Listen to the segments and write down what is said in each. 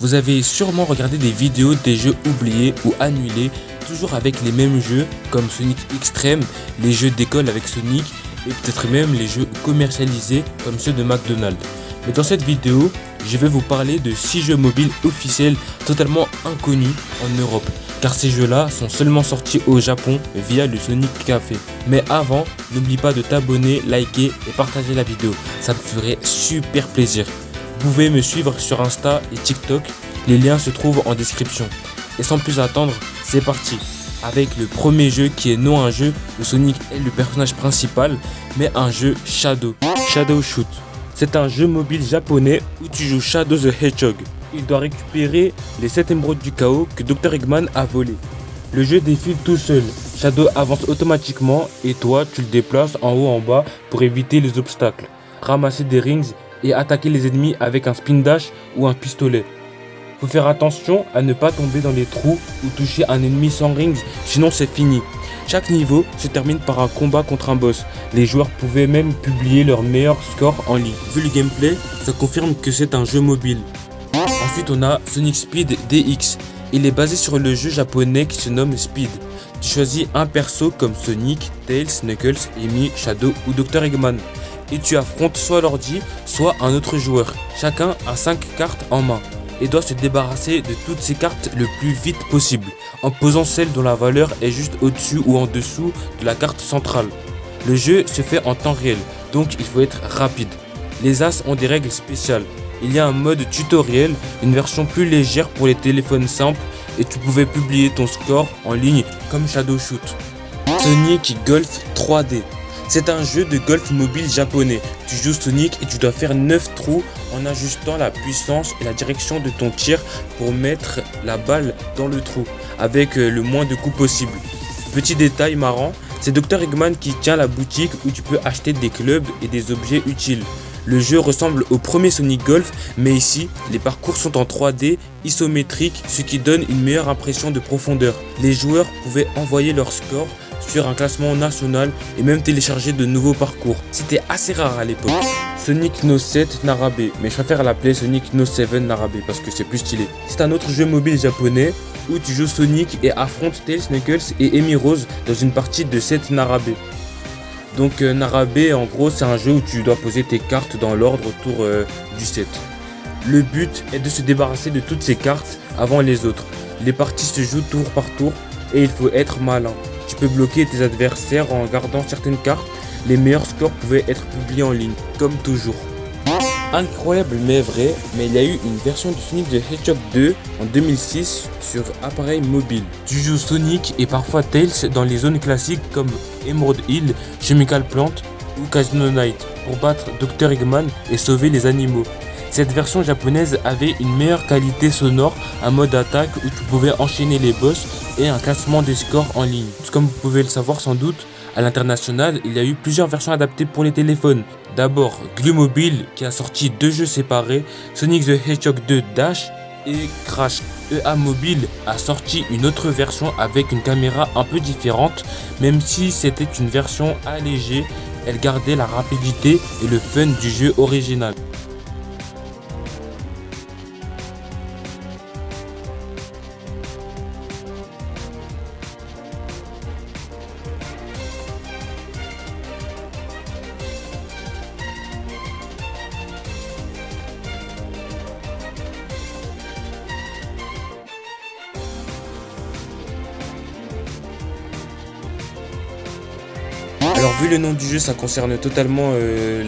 Vous avez sûrement regardé des vidéos des jeux oubliés ou annulés, toujours avec les mêmes jeux comme Sonic X-Treme, les jeux d'école avec Sonic et peut-être même les jeux commercialisés comme ceux de McDonald's. Mais dans cette vidéo, je vais vous parler de 6 jeux mobiles officiels totalement inconnus en Europe, car ces jeux-là sont seulement sortis au Japon via le Sonic Café. Mais avant, n'oublie pas de t'abonner, liker et partager la vidéo, ça me ferait super plaisir. Vous pouvez me suivre sur Insta et TikTok, les liens se trouvent en description. Et sans plus attendre, c'est parti avec le premier jeu qui est non un jeu où Sonic est le personnage principal, mais un jeu Shadow Shoot. C'est un jeu mobile japonais où tu joues Shadow the Hedgehog. Il doit récupérer les 7 émeraudes du chaos que Dr Eggman a volées. Le jeu défile tout seul. Shadow avance automatiquement et toi tu le déplaces en haut en bas pour éviter les obstacles, ramasser des rings et attaquer les ennemis avec un spin dash ou un pistolet. Faut faire attention à ne pas tomber dans les trous ou toucher un ennemi sans rings, sinon c'est fini. Chaque niveau se termine par un combat contre un boss. Les joueurs pouvaient même publier leur meilleur score en ligne. Vu le gameplay, ça confirme que c'est un jeu mobile. Ensuite on a Sonic Speed DX. Il est basé sur le jeu japonais qui se nomme Speed. Tu choisis un perso comme Sonic, Tails, Knuckles, Amy, Shadow ou Dr Eggman. Et tu affrontes soit l'ordi, soit un autre joueur. Chacun a 5 cartes en main et doit se débarrasser de toutes ces cartes le plus vite possible, en posant celle dont la valeur est juste au-dessus ou en dessous de la carte centrale. Le jeu se fait en temps réel, donc il faut être rapide. Les As ont des règles spéciales. Il y a un mode tutoriel, une version plus légère pour les téléphones simples, et tu pouvais publier ton score en ligne comme Shadow Shoot. Sonic Golf 3D. C'est un jeu de golf mobile japonais. Tu joues Sonic et tu dois faire 9 trous en ajustant la puissance et la direction de ton tir pour mettre la balle dans le trou avec le moins de coups possible. Petit détail marrant, c'est Dr Eggman qui tient la boutique où tu peux acheter des clubs et des objets utiles. Le jeu ressemble au premier Sonic Golf, mais ici, les parcours sont en 3D isométrique, ce qui donne une meilleure impression de profondeur. Les joueurs pouvaient envoyer leur score sur un classement national et même télécharger de nouveaux parcours. C'était assez rare à l'époque. Sonic No 7 Narabe, mais je préfère l'appeler Sonic No 7 Narabe parce que c'est plus stylé. C'est un autre jeu mobile japonais où tu joues Sonic et affrontes Tails, Knuckles et Amy Rose dans une partie de 7 Narabe. Donc Narabe en gros c'est un jeu où tu dois poser tes cartes dans l'ordre autour du 7. Le but est de se débarrasser de toutes ces cartes avant les autres. Les parties se jouent tour par tour et il faut être malin. Tu peux bloquer tes adversaires en gardant certaines cartes. Les meilleurs scores pouvaient être publiés en ligne, comme toujours. Incroyable mais vrai, mais il y a eu une version du Sonic the Hedgehog 2 en 2006 sur appareil mobile. Tu joues Sonic et parfois Tails dans les zones classiques comme Emerald Hill, Chemical Plant ou Casino Night pour battre Dr Eggman et sauver les animaux. Cette version japonaise avait une meilleure qualité sonore, un mode attaque où tu pouvais enchaîner les boss et un classement des scores en ligne. Comme vous pouvez le savoir sans doute, à l'international, il y a eu plusieurs versions adaptées pour les téléphones. D'abord, Glu Mobile qui a sorti 2 jeux séparés, Sonic the Hedgehog 2 Dash et Crash. EA Mobile a sorti une autre version avec une caméra un peu différente, même si c'était une version allégée, elle gardait la rapidité et le fun du jeu original. Alors vu le nom du jeu, ça concerne totalement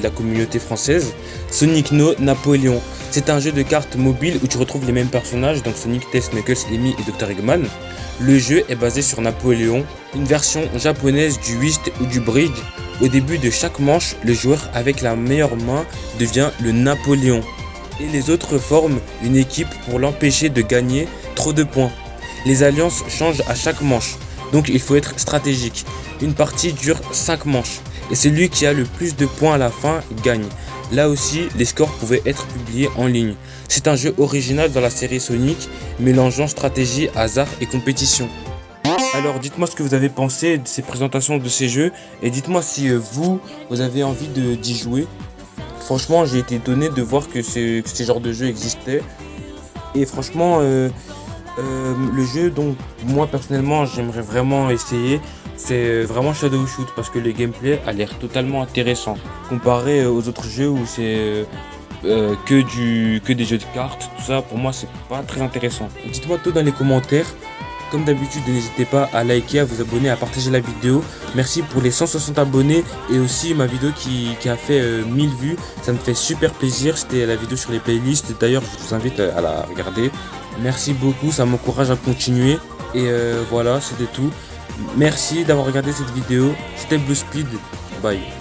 la communauté française. Sonic No Napoléon. C'est un jeu de cartes mobile où tu retrouves les mêmes personnages, donc Sonic, Tails, Knuckles, Amy et Dr Eggman. Le jeu est basé sur Napoléon, une version japonaise du whist ou du bridge. Au début de chaque manche, le joueur avec la meilleure main devient le Napoléon. Et les autres forment une équipe pour l'empêcher de gagner trop de points. Les alliances changent à chaque manche, donc il faut être stratégique. Une partie dure 5 manches et celui qui a le plus de points à la fin gagne. Là aussi, les scores pouvaient être publiés en ligne. C'est un jeu original dans la série Sonic, mélangeant stratégie, hasard et compétition. Alors dites-moi ce que vous avez pensé de ces présentations de ces jeux et dites-moi si vous avez envie d'y jouer. Franchement, j'ai été étonné de voir que ces genres de jeux existaient. Et franchement, le jeu dont moi personnellement j'aimerais vraiment essayer, c'est vraiment Shadow Shoot parce que le gameplay a l'air totalement intéressant comparé aux autres jeux où c'est que des jeux de cartes. Tout ça pour moi c'est pas très intéressant. Dites-moi tout dans les commentaires. Comme d'habitude, n'hésitez pas à liker, à vous abonner, à partager la vidéo. Merci pour les 160 abonnés et aussi ma vidéo qui a fait 1000 vues. Ça me fait super plaisir. C'était la vidéo sur les playlists. D'ailleurs, je vous invite à la regarder. Merci beaucoup, ça m'encourage à continuer. Et voilà, c'était tout. Merci d'avoir regardé cette vidéo. C'était Blue Speed. Bye.